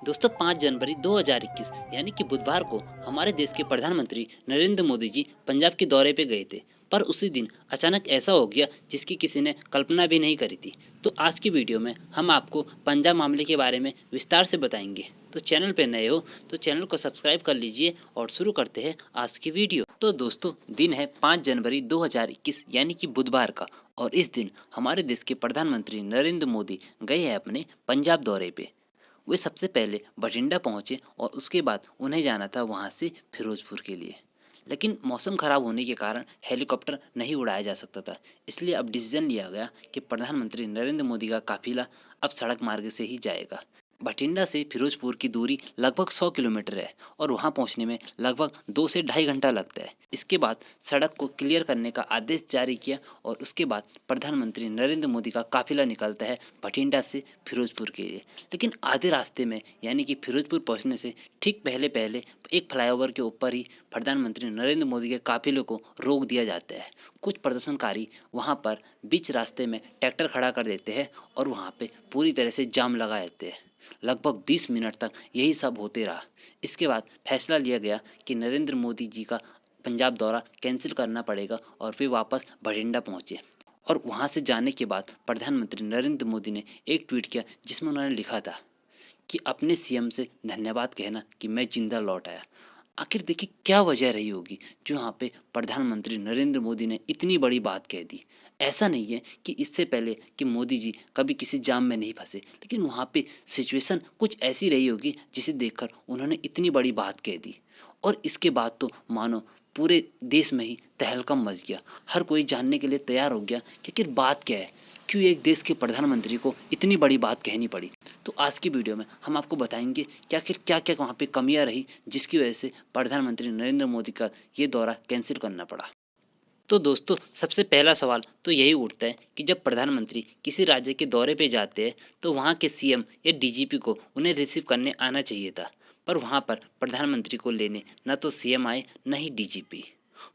दोस्तों 5 जनवरी 2021 यानी कि बुधवार को हमारे देश के प्रधानमंत्री नरेंद्र मोदी जी पंजाब के दौरे पे गए थे। पर उसी दिन अचानक ऐसा हो गया जिसकी किसी ने कल्पना भी नहीं करी थी। तो आज की वीडियो में हम आपको पंजाब मामले के बारे में विस्तार से बताएंगे। तो चैनल पे नए हो तो चैनल को सब्सक्राइब कर लीजिए और शुरू करते हैं आज की वीडियो। तो दोस्तों दिन है 5 जनवरी 2021 यानी कि बुधवार का, और इस दिन हमारे देश के प्रधानमंत्री नरेंद्र मोदी गए हैं अपने पंजाब दौरे पे। वे सबसे पहले बठिंडा पहुंचे और उसके बाद उन्हें जाना था वहां से फिरोजपुर के लिए। लेकिन मौसम खराब होने के कारण हेलीकॉप्टर नहीं उड़ाया जा सकता था। इसलिए अब डिसीजन लिया गया कि प्रधानमंत्री नरेंद्र मोदी का काफिला अब सड़क मार्ग से ही जाएगा। बठिंडा से फिरोजपुर की दूरी लगभग 100 किलोमीटर है और वहां पहुंचने में लगभग 2 से ढाई घंटा लगता है। इसके बाद सड़क को क्लियर करने का आदेश जारी किया और उसके बाद प्रधानमंत्री नरेंद्र मोदी का काफिला निकलता है बठिंडा से फिरोजपुर के लिए। लेकिन आधे रास्ते में यानी कि फिरोजपुर पहुंचने से ठीक पहले पहले एक फ्लाईओवर के ऊपर ही प्रधानमंत्री नरेंद्र मोदी के काफिले को रोक दिया जाता है। कुछ प्रदर्शनकारी वहां पर बीच रास्ते में ट्रैक्टर खड़ा कर देते हैं और वहां पे पूरी तरह से जाम लगा देते हैं। लगभग 20 मिनट तक यही सब होते रहा। इसके बाद फैसला लिया गया कि नरेंद्र मोदी जी का पंजाब दौरा कैंसिल करना पड़ेगा और फिर वापस बठिंडा पहुंचे। और वहां से जाने के बाद प्रधानमंत्री नरेंद्र मोदी ने एक ट्वीट किया जिसमें उन्होंने लिखा था कि अपने सीएम से धन्यवाद कहना कि मैं जिंदा लौट आया। आखिर देखिए क्या वजह रही होगी जो यहाँ पे प्रधानमंत्री नरेंद्र मोदी ने इतनी बड़ी बात कह दी। ऐसा नहीं है कि इससे पहले कि मोदी जी कभी किसी जाम में नहीं फंसे, लेकिन वहाँ पे सिचुएशन कुछ ऐसी रही होगी जिसे देखकर उन्होंने इतनी बड़ी बात कह दी। और इसके बाद तो मानो पूरे देश में ही तहलकम मच गया। हर कोई जानने के लिए तैयार हो गया कि आखिर बात क्या है, क्यों एक देश के प्रधानमंत्री को इतनी बड़ी बात कहनी पड़ी। तो आज की वीडियो में हम आपको बताएंगे कि आखिर क्या क्या वहाँ पे कमियां रही जिसकी वजह से प्रधानमंत्री नरेंद्र मोदी का ये दौरा कैंसिल करना पड़ा। तो दोस्तों सबसे पहला सवाल तो यही उठता है कि जब प्रधानमंत्री किसी राज्य के दौरे पे जाते हैं तो वहाँ के सीएम या डीजीपी को उन्हें रिसीव करने आना चाहिए था। पर वहाँ पर प्रधानमंत्री को लेने न तो सीएम आए न ही डीजीपी।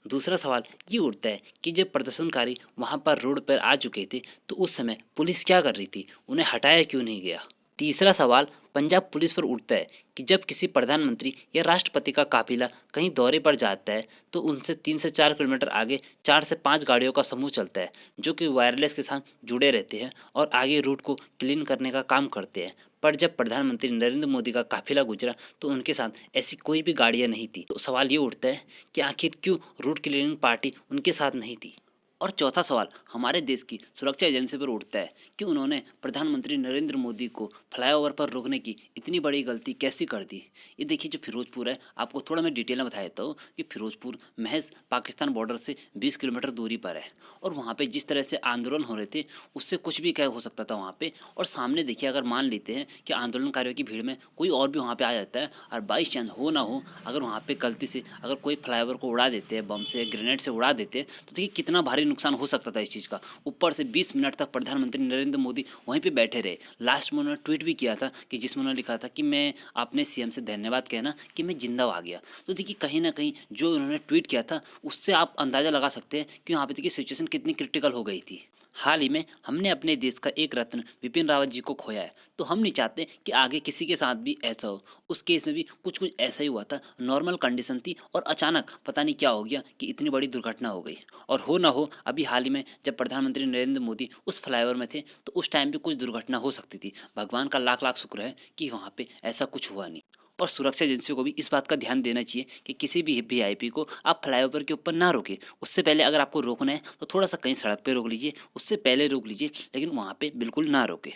दूसरा सवाल ये उठता है कि जब प्रदर्शनकारी वहाँ पर रोड पर आ चुके थे तो उस समय पुलिस क्या कर रही थी, उन्हें हटाया क्यों नहीं गया। तीसरा सवाल पंजाब पुलिस पर उठता है कि जब किसी प्रधानमंत्री या राष्ट्रपति का काफिला कहीं दौरे पर जाता है तो उनसे 3 से 4 किलोमीटर आगे 4 से 5 गाड़ियों का समूह चलता है जो कि वायरलेस के साथ जुड़े रहते हैं और आगे रूट को क्लीन करने का काम करते हैं। पर जब प्रधानमंत्री नरेंद्र मोदी का काफिला गुजरा तो उनके साथ ऐसी कोई भी गाड़ियां नहीं थी। तो सवाल ये उठता है कि आखिर क्यों रूट क्लीनिंग पार्टी उनके साथ नहीं थी। और चौथा सवाल हमारे देश की सुरक्षा एजेंसी पर उठता है कि उन्होंने प्रधानमंत्री नरेंद्र मोदी को फ्लाईओवर पर रोकने की इतनी बड़ी गलती कैसी कर दी। ये देखिए जो फिरोजपुर है, आपको थोड़ा मैं डिटेल में बता देता हूँ कि फिरोजपुर महज पाकिस्तान बॉर्डर से 20 किलोमीटर दूरी पर है। और वहाँ पे जिस तरह से आंदोलन हो रहे थे उससे कुछ भी क्या हो सकता था वहाँ पे। और सामने देखिए अगर मान लेते हैं कि आंदोलनकारियों की भीड़ में कोई और भी वहाँ पे आ जाता है और बाई चांस हो ना हो अगर वहाँ पे गलती से अगर कोई फ्लाईओवर को उड़ा देते हैं बम से ग्रेनेड से उड़ा देते हैं तो देखिए कितना भारी नुकसान हो सकता था इस चीज़ का। ऊपर से 20 मिनट तक प्रधानमंत्री नरेंद्र मोदी वहीं पे बैठे रहे। लास्ट में उन्होंने ट्वीट भी किया था कि जिसमें उन्होंने लिखा था कि मैं अपने सीएम से धन्यवाद कहना कि मैं जिंदा आ गया। तो देखिए कहीं ना कहीं जो उन्होंने ट्वीट किया था उससे आप अंदाज़ा लगा सकते हैं कि वहाँ पे देखिए सिचुएशन कितनी क्रिटिकल हो गई थी। हाल ही में हमने अपने देश का एक रत्न विपिन रावत जी को खोया है, तो हम नहीं चाहते कि आगे किसी के साथ भी ऐसा हो। उस केस में भी कुछ कुछ ऐसा ही हुआ था, नॉर्मल कंडीशन थी और अचानक पता नहीं क्या हो गया कि इतनी बड़ी दुर्घटना हो गई। और हो ना हो अभी हाल ही में जब प्रधानमंत्री नरेंद्र मोदी उस फ्लाईओवर में थे तो उस टाइम भी कुछ दुर्घटना हो सकती थी। भगवान का लाख लाख शुक्र है कि वहाँ पे ऐसा कुछ हुआ नहीं। और सुरक्षा एजेंसियों को भी इस बात का ध्यान देना चाहिए कि किसी भी वीआईपी को आप फ्लाईओवर के ऊपर ना रोकें। उससे पहले अगर आपको रोकना है तो थोड़ा सा कहीं सड़क पे रोक लीजिए, उससे पहले रोक लीजिए, लेकिन वहाँ पे बिल्कुल ना रोकें।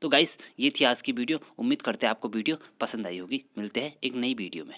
तो गाइस ये थी आज की वीडियो। उम्मीद करते हैं आपको वीडियो पसंद आई होगी। मिलते हैं एक नई वीडियो में।